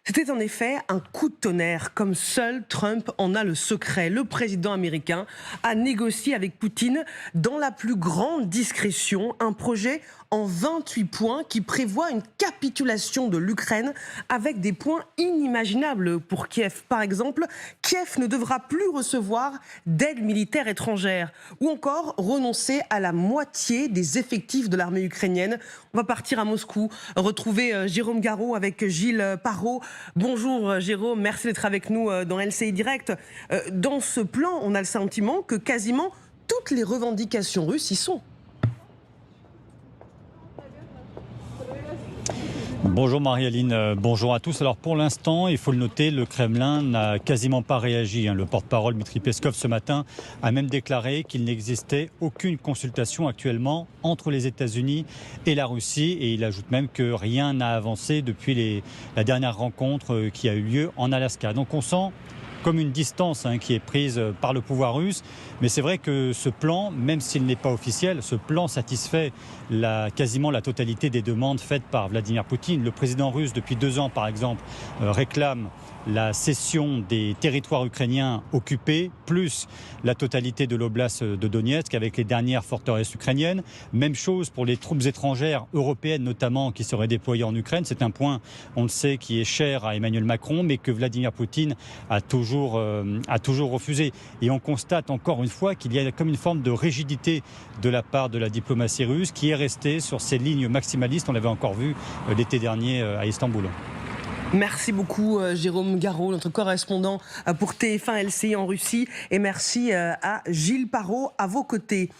C'était en effet un coup de tonnerre, comme seul Trump en a le secret. Le président américain a négocié avec Poutine dans la plus grande discrétion un projet en 28 points qui prévoit une capitulation de l'Ukraine avec des points inimaginables pour Kiev. Par exemple, Kiev ne devra plus recevoir d'aide militaire étrangère ou encore renoncer à la moitié des effectifs de l'armée ukrainienne. On va partir à Moscou, retrouver Jérôme Garraud avec Gilles Parot. Bonjour Jérôme, merci d'être avec nous dans LCI Direct. Dans ce plan, on a le sentiment que quasiment toutes les revendications russes y sont. Bonjour Marie-Aline, bonjour à tous. Alors pour l'instant, il faut le noter, le Kremlin n'a quasiment pas réagi. Le porte-parole Dmitri Peskov ce matin a même déclaré qu'il n'existait aucune consultation actuellement entre les États-Unis et la Russie. Et il ajoute même que rien n'a avancé depuis la dernière rencontre qui a eu lieu en Alaska. Donc on sent comme une distance qui est prise par le pouvoir russe. Mais c'est vrai que ce plan, même s'il n'est pas officiel, ce plan satisfait quasiment la totalité des demandes faites par Vladimir Poutine. Le président russe, depuis 2 ans par exemple, réclame la cession des territoires ukrainiens occupés, plus la totalité de l'oblast de Donetsk avec les dernières forteresses ukrainiennes. Même chose pour les troupes étrangères européennes notamment qui seraient déployées en Ukraine. C'est un point, on le sait, qui est cher à Emmanuel Macron, mais que Vladimir Poutine a toujours refusé. Et on constate encore une fois qu'il y a comme une forme de rigidité de la part de la diplomatie russe qui est restée sur ses lignes maximalistes. On l'avait encore vu l'été dernier à Istanbul. Merci beaucoup Jérôme Garraud, notre correspondant pour TF1 LCI en Russie. Et merci à Gilles Parot à vos côtés.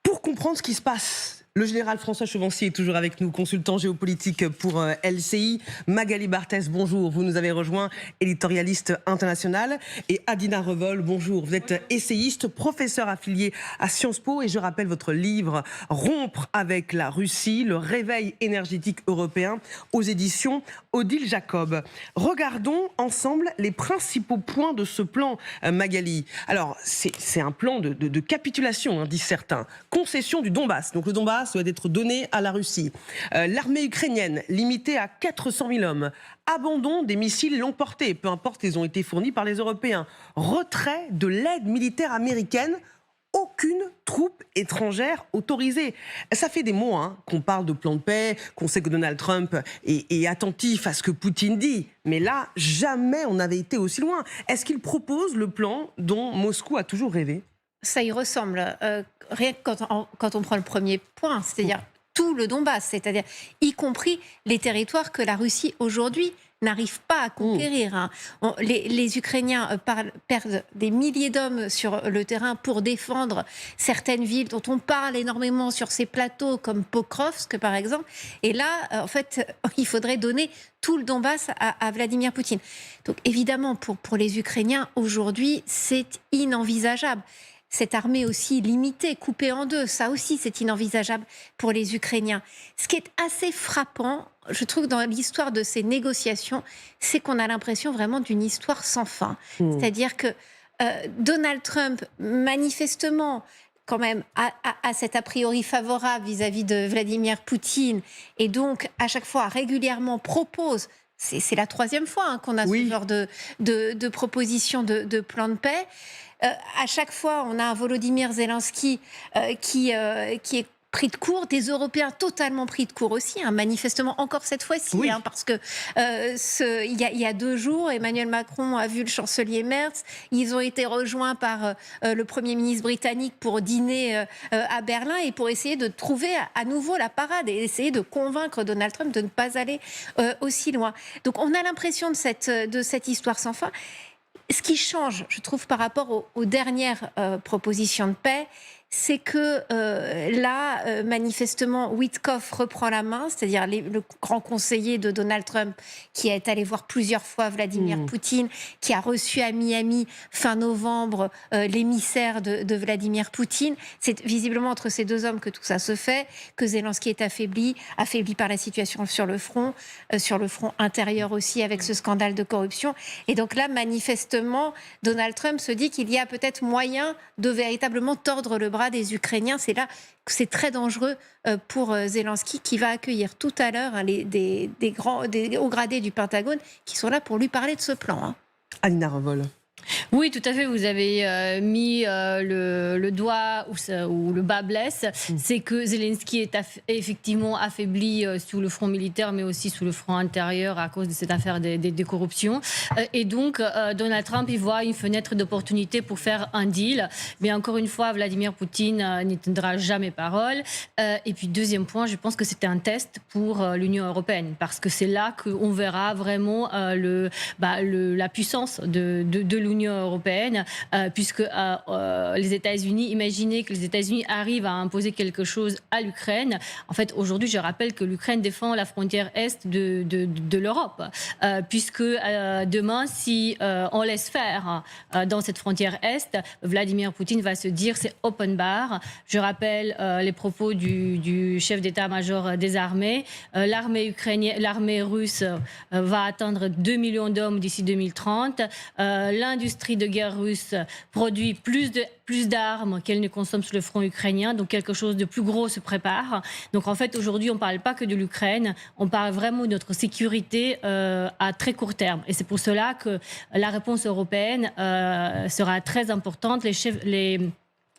Pour comprendre ce qui se passe, le général François Chevancier est toujours avec nous, consultant géopolitique pour LCI. Magali Barthès, bonjour, vous nous avez rejoint, éditorialiste international. Et Adina Revol, bonjour, vous êtes essayiste, professeur affilié à Sciences Po. Et je rappelle votre livre « Rompre avec la Russie, le réveil énergétique européen » aux éditions Odile Jacob. Regardons ensemble les principaux points de ce plan, Magali. Alors, c'est un plan de capitulation, disent certains. Concession du Donbass. Donc le Donbass doit être donné à la Russie. L'armée ukrainienne, limitée à 400 000 hommes. Abandon des missiles longue portée, peu importe qu'ils ont été fournis par les Européens. Retrait de l'aide militaire américaine. Aucune troupe étrangère autorisée. Ça fait des mois qu'on parle de plan de paix, qu'on sait que Donald Trump est attentif à ce que Poutine dit. Mais là, jamais on n'avait été aussi loin. Est-ce qu'il propose le plan dont Moscou a toujours rêvé ? Ça y ressemble. Rien que quand on prend le premier point, c'est-à-dire tout le Donbass, c'est-à-dire y compris les territoires que la Russie aujourd'hui n'arrive pas à conquérir. Les Ukrainiens perdent des milliers d'hommes sur le terrain pour défendre certaines villes dont on parle énormément sur ces plateaux, comme Pokrovsk par exemple. Et là, en fait, il faudrait donner tout le Donbass à Vladimir Poutine. Donc évidemment, pour les Ukrainiens, aujourd'hui, c'est inenvisageable. Cette armée aussi limitée, coupée en deux, ça aussi c'est inenvisageable pour les Ukrainiens. Ce qui est assez frappant, je trouve, dans l'histoire de ces négociations, c'est qu'on a l'impression vraiment d'une histoire sans fin. C'est-à-dire que Donald Trump, manifestement, quand même, a cet a priori favorable vis-à-vis de Vladimir Poutine, et donc à chaque fois régulièrement propose. C'est la 3e fois qu'on a ce genre de proposition de plan de paix. À chaque fois, on a un Volodymyr Zelensky qui est pris de court, des Européens totalement pris de court aussi, manifestement encore cette fois-ci, parce que il y a 2 jours, Emmanuel Macron a vu le chancelier Merz, ils ont été rejoints par le Premier ministre britannique pour dîner à Berlin et pour essayer de trouver à nouveau la parade et essayer de convaincre Donald Trump de ne pas aller aussi loin. Donc on a l'impression de cette histoire sans fin. Ce qui change, je trouve, par rapport aux dernières propositions de paix, c'est que là, manifestement, Witkoff reprend la main, c'est-à-dire le grand conseiller de Donald Trump, qui est allé voir plusieurs fois Vladimir Poutine, qui a reçu à Miami fin novembre l'émissaire de Vladimir Poutine. C'est visiblement entre ces 2 hommes que tout ça se fait, que Zelensky est affaibli par la situation sur le front intérieur aussi, avec ce scandale de corruption. Et donc là, manifestement, Donald Trump se dit qu'il y a peut-être moyen de véritablement tordre le bras bras des Ukrainiens. C'est là que c'est très dangereux pour Zelensky, qui va accueillir tout à l'heure des hauts gradés du Pentagone qui sont là pour lui parler de ce plan. Alina Revol. Oui, tout à fait. Vous avez mis le doigt où le bas blesse. C'est que Zelensky est effectivement affaibli sur le front militaire, mais aussi sur le front intérieur à cause de cette affaire des corruptions. Et donc, Donald Trump, il voit une fenêtre d'opportunité pour faire un deal. Mais encore une fois, Vladimir Poutine n'y tiendra jamais parole. Et puis, deuxième point, je pense que c'était un test pour l'Union européenne, parce que c'est là qu'on verra vraiment la puissance de l'Union européenne, puisque les États-Unis, imaginez que les États-Unis arrivent à imposer quelque chose à l'Ukraine. En fait, aujourd'hui, je rappelle que l'Ukraine défend la frontière est de l'Europe, puisque demain, si on laisse faire dans cette frontière est, Vladimir Poutine va se dire c'est open bar. Je rappelle les propos du chef d'état-major des armées. L'armée russe va atteindre 2 millions d'hommes d'ici 2030. L'industrie de guerre russe produit plus d'armes qu'elle ne consomme sur le front ukrainien, donc quelque chose de plus gros se prépare. Donc en fait, aujourd'hui, on ne parle pas que de l'Ukraine, on parle vraiment de notre sécurité à très court terme. Et c'est pour cela que la réponse européenne sera très importante. Les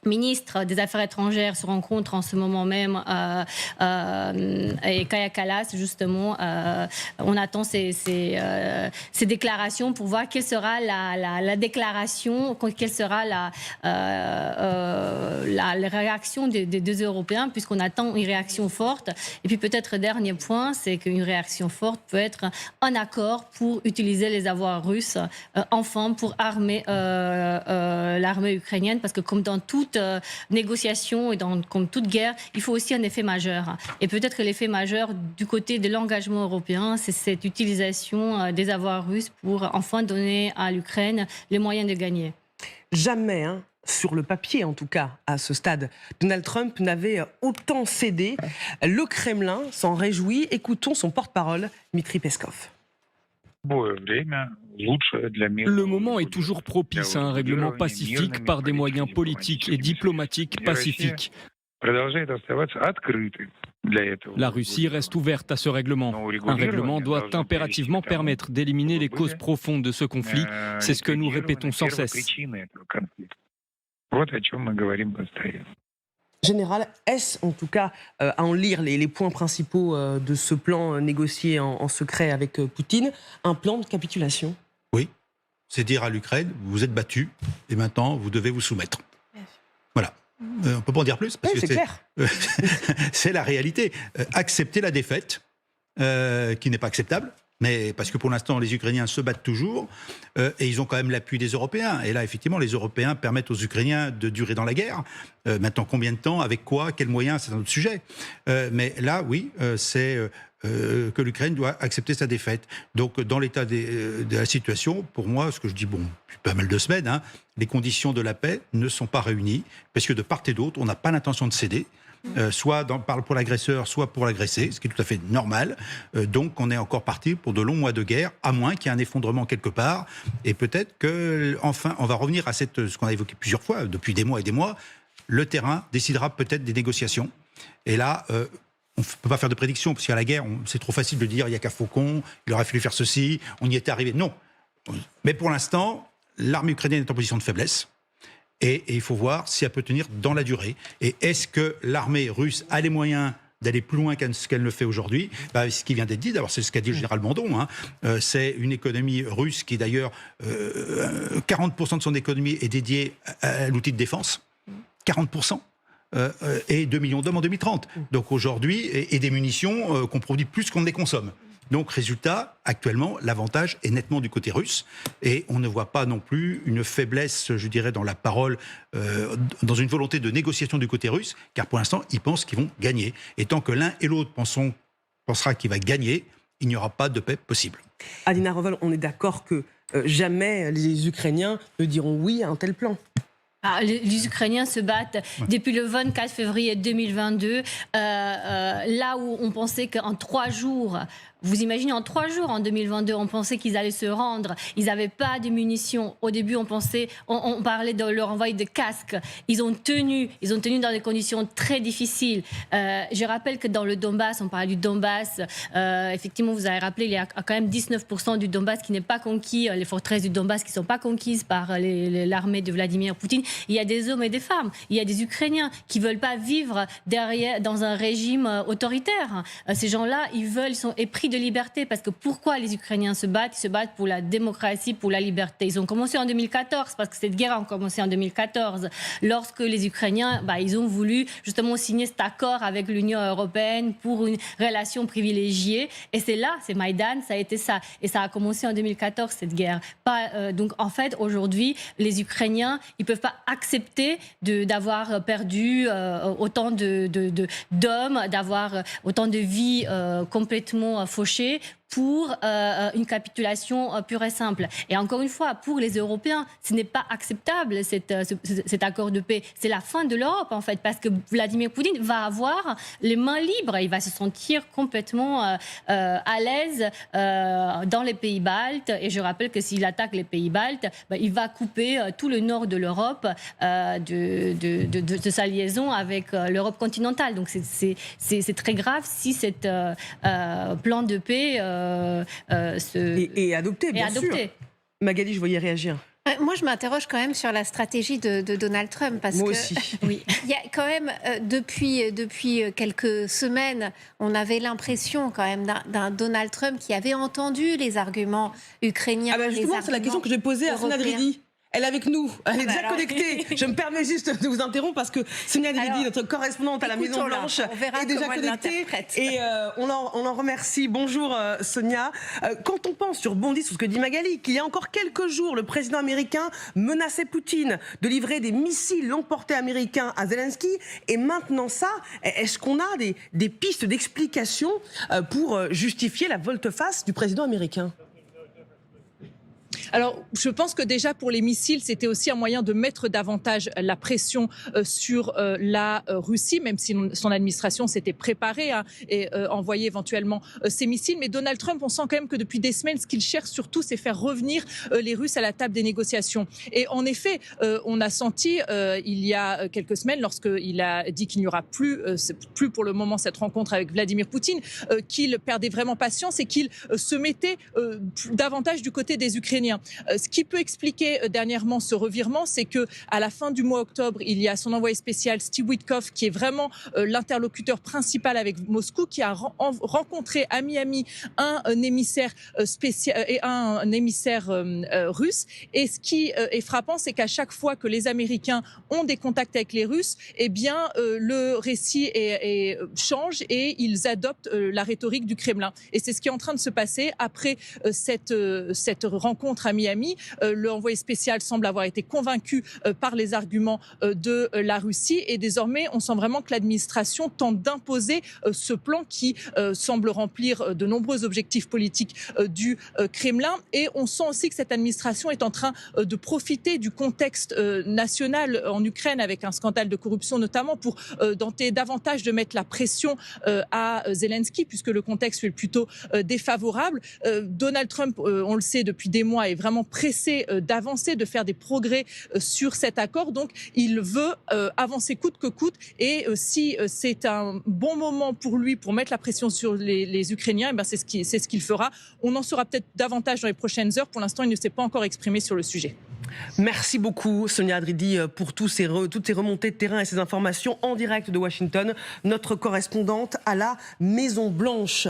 ministre des Affaires étrangères se rencontre en ce moment même et Kaja Kallas, justement, on attend ces déclarations pour voir quelle sera la déclaration, quelle sera la réaction des deux Européens, puisqu'on attend une réaction forte. Et puis peut-être dernier point, c'est qu'une réaction forte peut être un accord pour utiliser les avoirs russes enfin pour armer l'armée ukrainienne, parce que comme dans toute négociation et comme toute guerre, il faut aussi un effet majeur. Et peut-être que l'effet majeur du côté de l'engagement européen, c'est cette utilisation des avoirs russes pour enfin donner à l'Ukraine les moyens de gagner. Jamais, sur le papier en tout cas, à ce stade, Donald Trump n'avait autant cédé. Le Kremlin s'en réjouit. Écoutons son porte-parole, Dmitry Peskov. Le moment est toujours propice à un règlement pacifique par des moyens politiques et diplomatiques pacifiques. La Russie reste ouverte à ce règlement. Un règlement doit impérativement permettre d'éliminer les causes profondes de ce conflit. C'est ce que nous répétons sans cesse. Général, est-ce en tout cas à en lire les points principaux de ce plan négocié en secret avec Poutine, un plan de capitulation? Oui, c'est dire à l'Ukraine, vous vous êtes battu et maintenant vous devez vous soumettre. Voilà. On ne peut pas en dire plus parce que c'est clair. C'est la réalité. Accepter la défaite, qui n'est pas acceptable. Mais parce que pour l'instant, les Ukrainiens se battent toujours et ils ont quand même l'appui des Européens. Et là, effectivement, les Européens permettent aux Ukrainiens de durer dans la guerre. Maintenant, combien de temps, avec quoi, quels moyens, c'est un autre sujet. Mais là, oui, c'est que l'Ukraine doit accepter sa défaite. Donc, dans l'état de la situation, pour moi, ce que je dis, depuis pas mal de semaines, les conditions de la paix ne sont pas réunies parce que de part et d'autre, on n'a pas l'intention de céder. Soit pour l'agresseur, soit pour l'agressé, ce qui est tout à fait normal. Donc on est encore parti pour de longs mois de guerre, à moins qu'il y ait un effondrement quelque part. Et peut-être qu'enfin, on va revenir à ce qu'on a évoqué plusieurs fois, depuis des mois et des mois, le terrain décidera peut-être des négociations. Et là, on ne peut pas faire de prédiction, parce qu'à la guerre, c'est trop facile de dire, il n'y a qu'à Faucon, il aurait fallu faire ceci, on y était arrivé. Non. Mais pour l'instant, l'armée ukrainienne est en position de faiblesse. Et il faut voir si elle peut tenir dans la durée. Et est-ce que l'armée russe a les moyens d'aller plus loin que ce qu'elle le fait aujourd'hui? Ce qui vient d'être dit, d'abord c'est ce qu'a dit le général Mandon, c'est une économie russe qui d'ailleurs, 40% de son économie est dédiée à l'outil de défense, 40%. Et 2 millions d'hommes en 2030. Donc aujourd'hui, et des munitions qu'on produit plus qu'on ne les consomme. Donc, résultat, actuellement, l'avantage est nettement du côté russe. Et on ne voit pas non plus une faiblesse, je dirais, dans la parole, dans une volonté de négociation du côté russe, car pour l'instant, ils pensent qu'ils vont gagner. Et tant que l'un et l'autre pensera qu'il va gagner, il n'y aura pas de paix possible. Alina Revol, on est d'accord que jamais les Ukrainiens ne diront oui à un tel plan. Les Ukrainiens se battent depuis le 24 février 2022, là où on pensait qu'en 3 jours, Vous imaginez, en 3 jours, en 2022, on pensait qu'ils allaient se rendre. Ils n'avaient pas de munitions. Au début, on parlait de leur envoi de casques. Ils ont tenu dans des conditions très difficiles. Je rappelle que dans le Donbass, on parlait du Donbass. Effectivement, vous avez rappelé, il y a quand même 19% du Donbass qui n'est pas conquis, les forteresses du Donbass qui ne sont pas conquises par l'armée de Vladimir Poutine. Il y a des hommes et des femmes. Il y a des Ukrainiens qui ne veulent pas vivre dans un régime autoritaire. Ces gens-là, ils sont épris de liberté, parce que pourquoi les Ukrainiens se battent? Ils se battent pour la démocratie, pour la liberté. Ils ont commencé en 2014, parce que cette guerre a commencé en 2014, lorsque les Ukrainiens, ils ont voulu justement signer cet accord avec l'Union européenne pour une relation privilégiée. Et c'est Maïdan, ça a été ça. Et ça a commencé en 2014, cette guerre. Donc en fait, aujourd'hui, les Ukrainiens, ils ne peuvent pas accepter d'avoir perdu autant d'hommes, d'avoir autant de vies complètement fauchées pour une capitulation pure et simple. Et encore une fois, pour les Européens, ce n'est pas acceptable cet accord de paix. C'est la fin de l'Europe, en fait, parce que Vladimir Poutine va avoir les mains libres. Il va se sentir complètement à l'aise dans les pays baltes. Et je rappelle que s'il attaque les pays baltes, il va couper tout le nord de l'Europe de sa liaison avec l'Europe continentale. Donc c'est très grave si cet plan de paix est adopté, bien sûr. Magali, je voyais réagir. Moi, je m'interroge quand même sur la stratégie de Donald Trump. Parce Moi que, aussi. Oui. Il y a quand même, depuis quelques semaines, on avait l'impression quand même d'un Donald Trump qui avait entendu les arguments ukrainiens. Justement, c'est la question que j'ai posée à Sonia Dridi. Elle est avec nous, elle est déjà connectée. Je me permets juste de vous interrompre parce que Sonia Dridi, notre correspondante à la Maison-Blanche, est déjà connectée. Et on en remercie. Bonjour Sonia. Quand on pense, je rebondis sur ce que dit Magali, qu'il y a encore quelques jours, le président américain menaçait Poutine de livrer des missiles longue portée américains à Zelensky. Et maintenant ça, est-ce qu'on a des pistes d'explication pour justifier la volte-face du président américain ? Alors, je pense que déjà pour les missiles, c'était aussi un moyen de mettre davantage la pression sur la Russie, même si son administration s'était préparée et envoyait éventuellement ces missiles. Mais Donald Trump, on sent quand même que depuis des semaines, ce qu'il cherche surtout, c'est faire revenir les Russes à la table des négociations. Et en effet, on a senti il y a quelques semaines, lorsqu'il a dit qu'il n'y aura plus pour le moment cette rencontre avec Vladimir Poutine, qu'il perdait vraiment patience et qu'il se mettait davantage du côté des Ukrainiens. Ce qui peut expliquer dernièrement ce revirement, c'est que à la fin du mois octobre, il y a son envoyé spécial Steve Witkoff, qui est vraiment l'interlocuteur principal avec Moscou, qui a rencontré à Miami un émissaire spécial et un émissaire russe. Et ce qui est frappant, c'est qu'à chaque fois que les Américains ont des contacts avec les Russes, eh bien le récit change et ils adoptent la rhétorique du Kremlin. Et c'est ce qui est en train de se passer après cette rencontre à Miami. L'envoyé spécial semble avoir été convaincu par les arguments de la Russie et désormais on sent vraiment que l'administration tente d'imposer ce plan qui semble remplir de nombreux objectifs politiques du Kremlin. Et on sent aussi que cette administration est en train de profiter du contexte national en Ukraine avec un scandale de corruption notamment pour tenter davantage de mettre la pression à Zelensky puisque le contexte est plutôt défavorable. Donald Trump, on le sait depuis des mois, est vraiment pressé d'avancer, de faire des progrès sur cet accord. Donc, il veut avancer coûte que coûte. Et si c'est un bon moment pour lui pour mettre la pression sur les Ukrainiens, eh ben c'est ce qu'il fera. On en saura peut-être davantage dans les prochaines heures. Pour l'instant, il ne s'est pas encore exprimé sur le sujet. Merci beaucoup Sonia Dridi pour toutes ces remontées de terrain et ces informations en direct de Washington, notre correspondante à la Maison-Blanche.